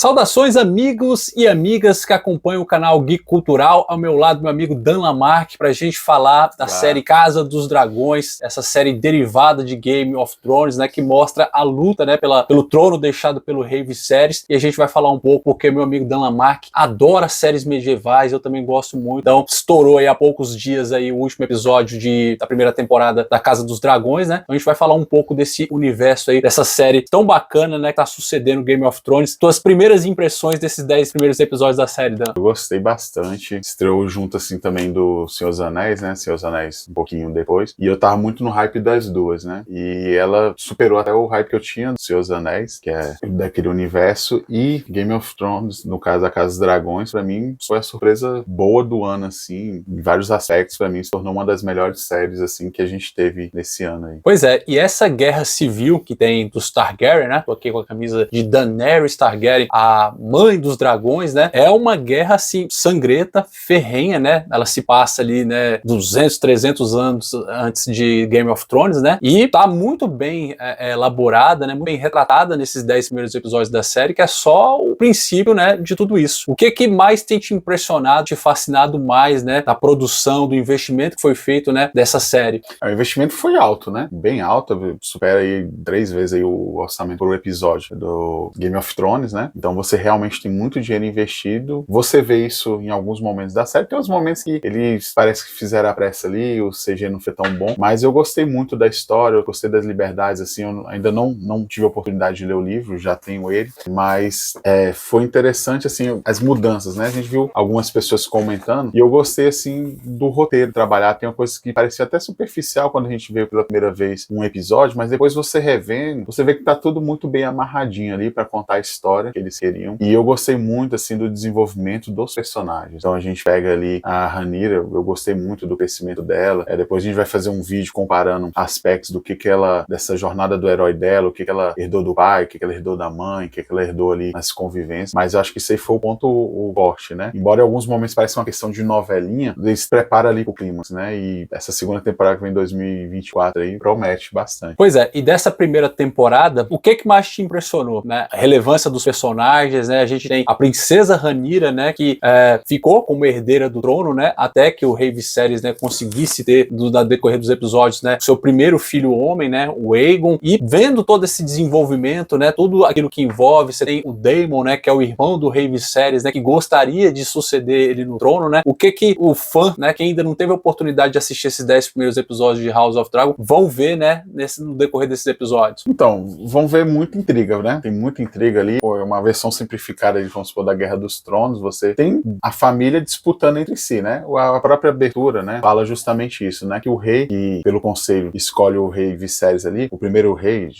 Saudações amigos e amigas que acompanham o canal Geek Cultural. Ao meu lado, meu amigo Dan Lamarck, para a gente falar da série Casa dos Dragões, essa série derivada de Game of Thrones, né, que mostra a luta, né, pelo trono deixado pelo rei Viserys. E a gente vai falar um pouco porque meu amigo Dan Lamarck adora séries medievais, eu também gosto muito. Então, estourou aí há poucos dias aí o último episódio da primeira temporada da Casa dos Dragões, né? Então a gente vai falar um pouco desse universo aí, dessa série tão bacana, né, que tá sucedendo Game of Thrones. Tuas primeiras impressões desses 10 primeiros episódios da série, Dan? Eu gostei bastante. Estreou junto, assim, também do Senhor dos Anéis, né? Senhor dos Anéis um pouquinho depois. E eu tava muito no hype das duas, né? E ela superou até o hype que eu tinha do Senhor dos Anéis, que é daquele universo. E Game of Thrones, no caso, a Casa dos Dragões, pra mim, foi a surpresa boa do ano, assim. Em vários aspectos, pra mim, se tornou uma das melhores séries, assim, que a gente teve nesse ano aí. Pois é, e essa guerra civil que tem dos Targaryen, né? Tô aqui com a camisa de Daenerys Targaryen, a mãe dos dragões, né? É uma guerra, assim, sangrenta, ferrenha, né? Ela se passa ali, né, 200, 300 anos antes de Game of Thrones, né? E tá muito bem elaborada, né? Muito bem retratada nesses 10 primeiros episódios da série, que é só o princípio, né, de tudo isso. O que mais tem te impressionado, te fascinado mais, né, da produção, do investimento que foi feito, né, dessa série? O investimento foi alto, né? Bem alto, supera aí 3 vezes aí o orçamento por episódio do Game of Thrones, né? Então você realmente tem muito dinheiro investido. Você vê isso em alguns momentos da série. Tem uns momentos que eles parece que fizeram a pressa ali, o CG não foi tão bom, mas eu gostei muito da história, eu gostei das liberdades, assim, eu ainda não tive a oportunidade de ler o livro, já tenho ele, mas foi interessante, assim, as mudanças, né? A gente viu algumas pessoas comentando e eu gostei, assim, do roteiro trabalhar. Tem uma coisa que parecia até superficial quando a gente veio pela primeira vez um episódio, mas depois você revendo, você vê que tá tudo muito bem amarradinho ali pra contar a história que eles queriam. E eu gostei muito, assim, do desenvolvimento dos personagens. Então a gente pega ali a Rhaenyra, eu gostei muito do crescimento dela. Depois a gente vai fazer um vídeo comparando aspectos do que ela, dessa jornada do herói dela, o que ela herdou do pai, o que ela herdou da mãe, o que ela herdou ali nas convivências. Mas eu acho que isso aí foi o ponto forte, né? Embora em alguns momentos pareça uma questão de novelinha, eles preparam ali pro clímax, né? E essa segunda temporada que vem em 2024 aí promete bastante. Pois é, e dessa primeira temporada, o que mais te impressionou, né? A relevância dos personagens, né? A gente tem a princesa Rhaenyra, né? Que ficou como herdeira do trono, né? Até que o rei Viserys, né, conseguisse ter, no decorrer dos episódios, né, seu primeiro filho homem, né? O Aegon. E vendo todo esse desenvolvimento, né? Tudo aquilo que envolve, você tem o Daemon, né? Que é o irmão do rei Viserys, né? Que gostaria de suceder ele no trono, né? O que o fã, né? Que ainda não teve a oportunidade de assistir esses 10 primeiros episódios de House of Dragon, vão ver, né? No decorrer desses episódios. Então, vão ver muita intriga, né? Tem muita intriga ali. Foi uma versão simplificada, vamos supor, da Guerra dos Tronos. Você tem a família disputando entre si, né? A própria abertura, né? Fala justamente isso, né? Que o rei, que pelo conselho escolhe o rei Viserys ali, o primeiro rei,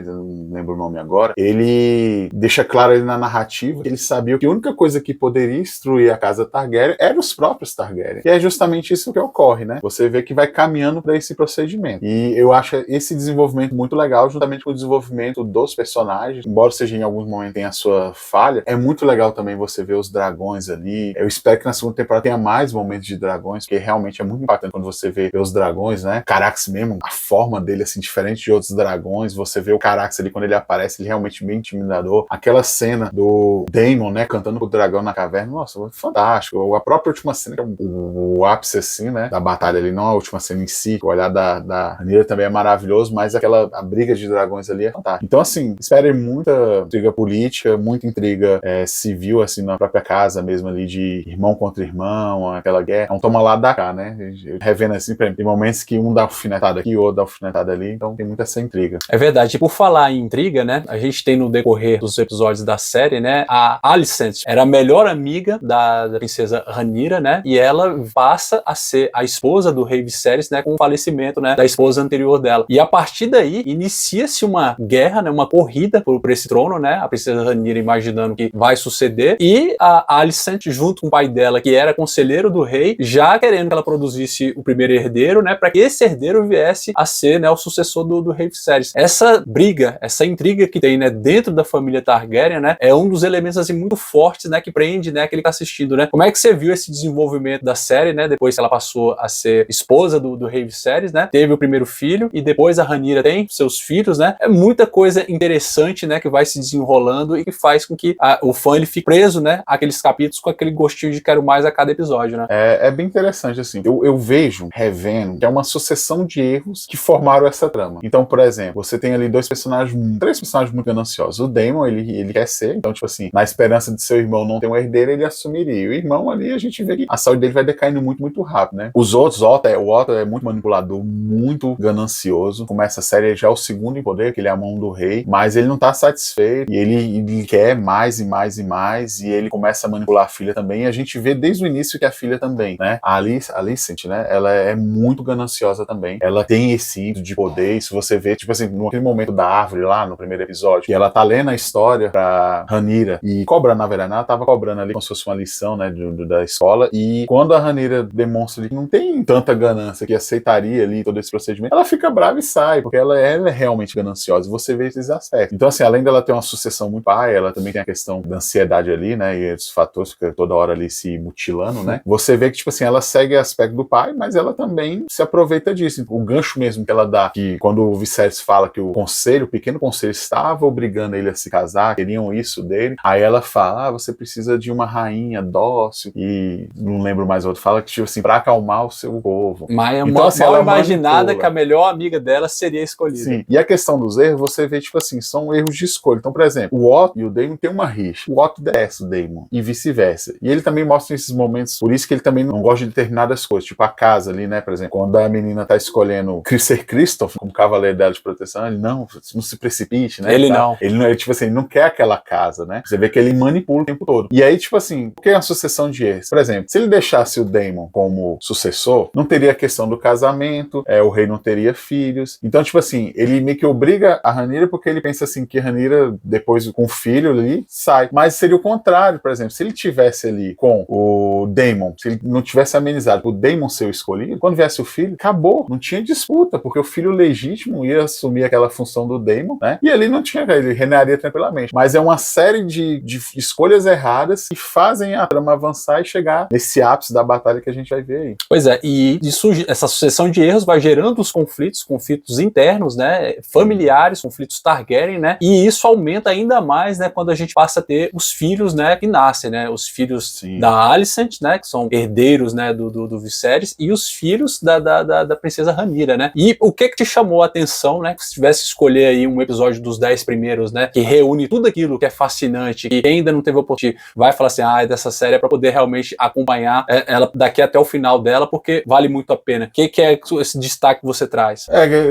não lembro o nome agora, ele deixa claro ali na narrativa que ele sabia que a única coisa que poderia destruir a casa Targaryen eram os próprios Targaryen. E é justamente isso que ocorre, né? Você vê que vai caminhando para esse procedimento. E eu acho esse desenvolvimento muito legal, juntamente com o desenvolvimento dos personagens, embora seja em alguns momentos tenha a sua falha, é muito legal também você ver os dragões ali. Eu espero que na segunda temporada tenha mais momentos de dragões, porque realmente é muito impactante quando você vê os dragões, né? Carax mesmo, a forma dele, assim, diferente de outros dragões, você vê o Carax ali, quando ele aparece, ele é realmente bem intimidador. Aquela cena do Daemon, né, cantando com o dragão na caverna, nossa, fantástico. A própria última cena, que é o ápice, assim, né, da batalha ali, não a última cena em si, o olhar da Rhaenyra também é maravilhoso, mas a briga de dragões ali é fantástica. Então, assim, esperem muita intriga política, muita intriga civil, assim, na própria casa mesmo ali, de irmão contra irmão, aquela guerra. É um toma lá da cá, né? Revendo assim, tem momentos que um dá alfinetada aqui, o outro dá alfinetada ali, então tem muita essa intriga. É verdade. E por falar em intriga, né, a gente tem no decorrer dos episódios da série, né, a Alicent era a melhor amiga da princesa Rhaenyra, né, e ela passa a ser a esposa do rei Viserys, né, com o falecimento, né, da esposa anterior dela. E a partir daí, inicia-se uma guerra, né, uma corrida por esse trono, né, a princesa Rhaenyra imaginando que vai suceder, e a Alicent, junto com o pai dela, que era conselheiro do rei, já querendo que ela produzisse o primeiro herdeiro, né, para que esse herdeiro viesse a ser, né, o sucessor do rei Viserys. Essa briga, essa intriga que tem, né, dentro da família Targaryen, né, é um dos elementos, assim, muito fortes, né, que prende, né, aquele que tá assistindo, né. Como é que você viu esse desenvolvimento da série, né, depois que ela passou a ser esposa do rei Viserys, né, teve o primeiro filho, e depois a Rhaenyra tem seus filhos, né, é muita coisa interessante, né, que vai se desenrolando e que faz faz com que o fã ele fique preso, né, àqueles capítulos com aquele gostinho de quero mais a cada episódio, né? É bem interessante, assim. Eu vejo, revendo, que é uma sucessão de erros que formaram essa trama. Então, por exemplo, você tem ali três personagens muito gananciosos. O Daemon, ele quer ser, então, tipo assim, na esperança de seu irmão não ter um herdeiro, ele assumiria. E o irmão ali, a gente vê que a saúde dele vai decaindo muito, muito rápido, né? Os outros, o Otto é muito manipulador, muito ganancioso. Começa a série já é o segundo em poder, que ele é a mão do rei, mas ele não tá satisfeito, e ele quer mais e mais e mais, e ele começa a manipular a filha também, e a gente vê desde o início que a filha também, né? A Alicent, né? Ela é muito gananciosa também. Ela tem esse ímpeto de poder, isso você vê, tipo assim, naquele momento da árvore lá, no primeiro episódio, que ela tá lendo a história pra Rhaenyra, e cobra, na verdade, ela tava cobrando ali como se fosse uma lição, né, da escola, e quando a Rhaenyra demonstra que não tem tanta ganância, que aceitaria ali todo esse procedimento, ela fica brava e sai, porque ela é realmente gananciosa, e você vê esses aspectos. Então, assim, além dela ter uma sucessão muito pai, ela também tem a questão da ansiedade ali, né, e os fatores que toda hora ali se mutilando, né, você vê que, tipo assim, ela segue o aspecto do pai, mas ela também se aproveita disso. O gancho mesmo que ela dá, que quando o Viserys fala que o pequeno conselho estava obrigando ele a se casar, queriam isso dele, aí ela fala, você precisa de uma rainha dócil, e não lembro mais outro, fala que, tipo assim, pra acalmar o seu povo. Mas é então, assim, mal ela imaginada manipula. que a melhor amiga dela seria escolhida. Sim, e a questão dos erros, você vê, tipo assim, são erros de escolha. Então, por exemplo, o Otto e o Daemon tem uma rixa. O Otto desce o Daemon, e vice-versa. E ele também mostra esses momentos, por isso que ele também não gosta de determinadas coisas, tipo a casa ali, né, por exemplo, quando a menina tá escolhendo ser Kristoff como cavaleiro dela de proteção, ele não se precipite, né? Ele não. Ele, tipo assim, ele não quer aquela casa, né? Você vê que ele manipula o tempo todo. E aí, tipo assim, por que é uma sucessão de erros? Por exemplo, se ele deixasse o Daemon como sucessor, não teria a questão do casamento, o rei não teria filhos. Então, tipo assim, ele meio que obriga a Rhaenyra porque ele pensa assim que a Rhaenyra, depois com o filho ali, sai. Mas seria o contrário, por exemplo, se ele tivesse ali com o Daemon, se ele não tivesse amenizado o Daemon ser o escolhido, quando viesse o filho, acabou, não tinha disputa, porque o filho legítimo ia assumir aquela função do Daemon, né? E ali não tinha, ele reinaria tranquilamente. Mas é uma série de escolhas erradas que fazem a trama avançar e chegar nesse ápice da batalha que a gente vai ver aí. Pois é, e essa sucessão de erros vai gerando os conflitos internos, né, familiares, conflitos Targaryen, né, e isso aumenta ainda mais, né, quando a gente passa a ter os filhos, né, que nascem, né, os filhos Sim. da Alicent, né, que são herdeiros, né, do Viserys, e os filhos da princesa Rhaenyra, né, e o que te chamou a atenção, né, se tivesse escolher aí um episódio dos 10 primeiros, né, que reúne tudo aquilo que é fascinante, que ainda não teve oportunidade, vai falar assim, dessa série é pra poder realmente acompanhar ela daqui até o final dela, porque vale muito a pena. O que é esse destaque que você traz?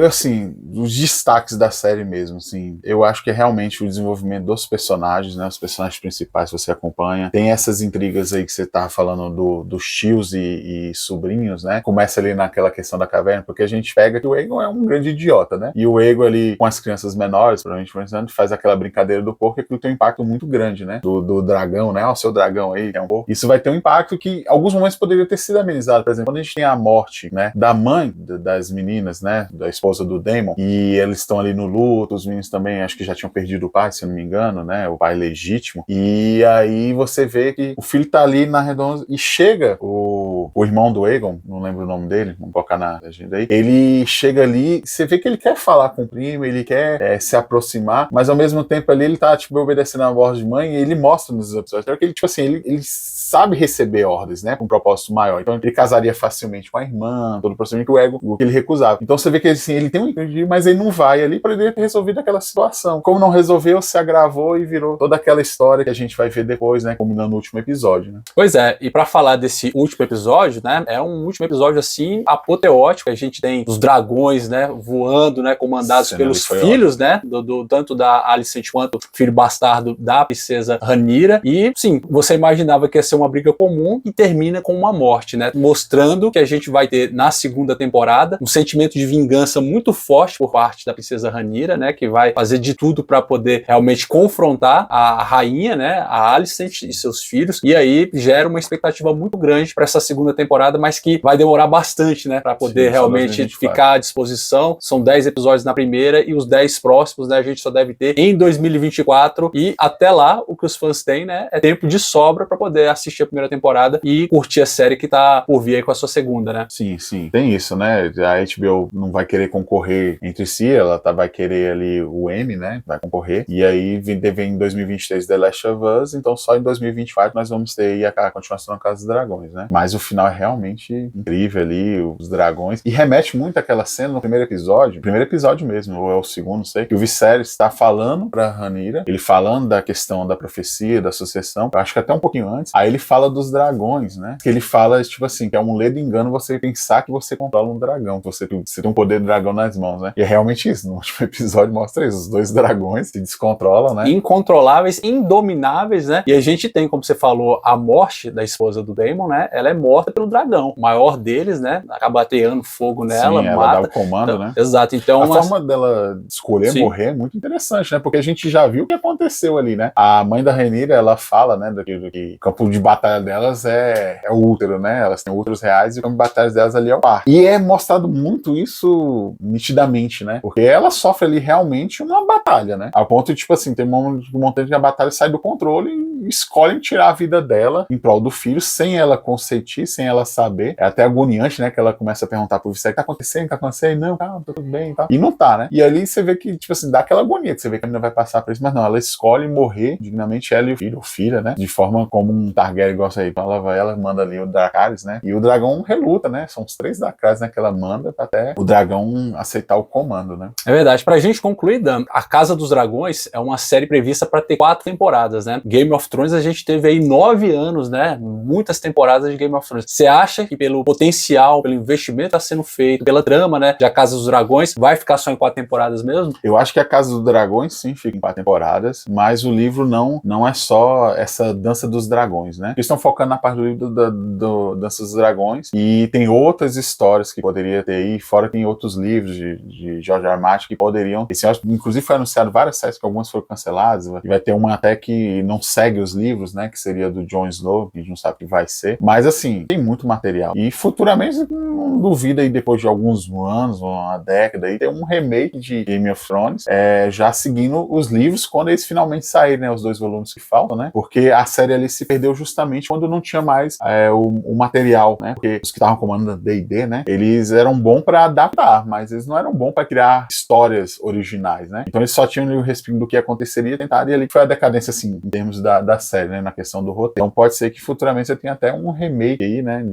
Assim, os destaques da série mesmo, assim, eu acho que é realmente o desenvolvimento dos personagens, né, os personagens principais que você acompanha, tem essas intrigas aí que você tava falando dos tios e sobrinhos, né, começa ali naquela questão da caverna, porque a gente pega que o Aegon é um grande idiota, né, e o Aegon ali, com as crianças menores, provavelmente, faz aquela brincadeira do porco, e aquilo tem um impacto muito grande, né, do dragão, né, o seu dragão aí, é um porco, isso vai ter um impacto que, em alguns momentos, poderia ter sido amenizado, por exemplo, quando a gente tem a morte, né, da mãe das meninas, né, da esposa do Daemon, e eles estão ali no luto, os meninos também acho que já tinham perdido o pai, se eu não me engano, né, o pai legítimo, e aí você vê que o filho tá ali na redonda, e chega o irmão do Aegon, não lembro o nome dele, vamos colocar na legenda aí, ele chega ali, você vê que ele quer falar com o primo, ele quer se aproximar, mas ao mesmo tempo ali ele tá, tipo, obedecendo a voz de mãe, e ele mostra nos episódios, que ele, tipo assim, ele sabe receber ordens, né, com um propósito maior, então ele casaria facilmente com a irmã, todo o procedimento que o Aegon, o que ele recusava. Então você vê que assim, ele tem um entendi, mas ele não vai ali para ele ter resolvido aquela situação. Como não resolveu, se agravou e virou toda aquela história que a gente vai ver depois, né, combinando no último episódio, né. Pois é, e para falar desse último episódio, né, é um último episódio assim apoteótico, a gente tem os dragões, né, voando, né, comandados pelos filhos, né, tanto da Alicent quanto do filho bastardo da princesa Rhaenyra, e sim, você imaginava que ia ser uma briga comum e termina com uma morte, né, mostrando que a gente vai ter na segunda temporada um sentimento de vingança muito forte por parte da princesa Rhaenyra, né, que vai fazer de tudo para poder realmente confrontar a rainha, né, a Alicent e seus filhos, e aí gera uma expectativa muito grande para essa segunda segunda temporada, mas que vai demorar bastante, né, para poder realmente ficar à disposição. São 10 episódios na primeira e os 10 próximos, né, a gente só deve ter em 2024 e até lá o que os fãs têm, né, é tempo de sobra para poder assistir a primeira temporada e curtir a série que tá por vir aí com a sua segunda, né? Sim, sim. Tem isso, né? A HBO não vai querer concorrer entre si, ela vai querer ali o Emmy, né? Vai concorrer. E aí vem em 2023 The Last of Us, então só em 2024 nós vamos ter aí a continuação da Casa dos Dragões, né? Mas o final é realmente incrível ali, os dragões. E remete muito àquela cena no primeiro episódio mesmo, ou é o segundo, não sei, que o Viserys está falando pra Rhaenyra, ele falando da questão da profecia, da sucessão, eu acho que até um pouquinho antes, aí ele fala dos dragões, né? Que ele fala, tipo assim, que é um ledo engano você pensar que você controla um dragão, que você tem um poder do dragão nas mãos, né? E é realmente isso, no último episódio mostra isso, os dois dragões se descontrolam, né? Incontroláveis, indomináveis, né? E a gente tem, como você falou, a morte da esposa do Daemon, né? Ela é morta pelo dragão. O maior deles, né? Acaba ateando fogo nela, sim, mata. Ela dá o comando, então, né? Exato. Então, a forma dela escolher morrer é muito interessante, né? Porque a gente já viu o que aconteceu ali, né? A mãe da Rhaenyra, ela fala, né? Que o campo de batalha delas é o útero, né? Elas têm úteros reais e o campo de batalha delas ali é o par. E é mostrado muito isso nitidamente, né? Porque ela sofre ali realmente uma batalha, né? A ponto de, tipo assim, tem um momento que a batalha sai do controle e escolhem tirar a vida dela em prol do filho, sem ela consentir, sem ela saber. É até agoniante, né? Que ela começa a perguntar pro Viserys, tá acontecendo? Tá acontecendo? Não, tá tudo bem, tá. E não tá, né? E ali você vê que, tipo assim, dá aquela agonia, que você vê que a menina vai passar por isso, mas não, ela escolhe morrer dignamente, ela e o filho, ou filha, né? De forma como um Targaryen gosta aí. Então ela manda ali o Dracarys, né? E o dragão reluta, né? São os 3 Dracarys, né? Que ela manda até o dragão aceitar o comando, né? É verdade. Pra gente concluir, Dan, A Casa dos Dragões é uma série prevista para ter 4 temporadas, né? Game of Thrones a gente teve aí 9 anos, né? Muitas temporadas de Game of Thrones. Você acha que pelo potencial, pelo investimento que tá sendo feito, pela trama, né? De A Casa dos Dragões, vai ficar só em 4 temporadas mesmo? Eu acho que A Casa dos Dragões, sim, fica em 4 temporadas, mas o livro não é só essa Dança dos Dragões, né? Eles estão focando na parte do livro do Dança dos Dragões e tem outras histórias que poderia ter aí, fora tem outros livros de George R. R. Martin que poderiam. Esse ano, inclusive foi anunciado várias séries que algumas foram canceladas, e vai ter uma até que não segue os livros, né? Que seria do Jon Snow, que a gente não sabe o que vai ser. Mas assim, tem muito material. E futuramente, não duvido aí, depois de alguns anos, uma década, aí, ter um remake de Game of Thrones, já seguindo os livros quando eles finalmente saírem, né? Os 2 volumes que faltam, né? Porque a série ali se perdeu justamente quando não tinha mais o material, né? Porque os que estavam comandando D&D, né? Eles eram bons para adaptar, mas eles não eram bons para criar histórias originais, né? Então eles só tinham ali o respiro do que aconteceria e tentaram, e ali foi a decadência, assim, em termos da série, né? Na questão do roteiro. Então pode ser que futuramente você tenha até um remake aí, né?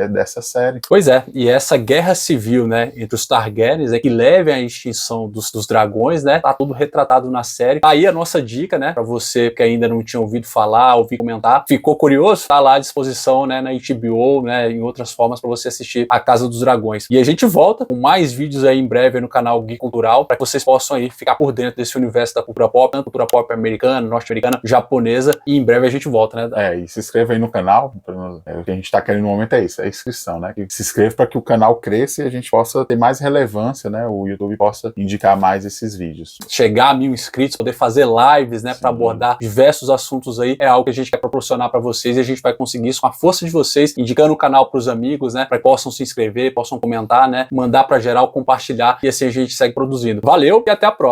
Dessa série. Pois é, e essa guerra civil, né? Entre os Targaryens, que leve à extinção dos dragões, né? Tá tudo retratado na série. Aí a nossa dica, né? Pra você que ainda não tinha ouvido falar, ouvido comentar, ficou curioso? Tá lá à disposição, né? Na HBO, né? Em outras formas para você assistir A Casa dos Dragões. E a gente volta com mais vídeos aí em breve aí no canal Gui Cultural, para que vocês possam aí ficar por dentro desse universo da cultura pop, tanto cultura pop americana, norte-americana, japonesa, e em breve a gente volta, né? E se inscreva aí no canal. O que a gente tá querendo no momento é isso, é a inscrição, né? Que se inscreva para que o canal cresça e a gente possa ter mais relevância, né? O YouTube possa indicar mais esses vídeos. Chegar a 1000 inscritos, poder fazer lives, né? Para abordar diversos assuntos aí, é algo que a gente quer proporcionar para vocês, e a gente vai conseguir isso com a força de vocês, indicando o canal para os amigos, né? Para que possam se inscrever, possam comentar, né? Mandar para geral, compartilhar, e assim a gente segue produzindo. Valeu e até a próxima!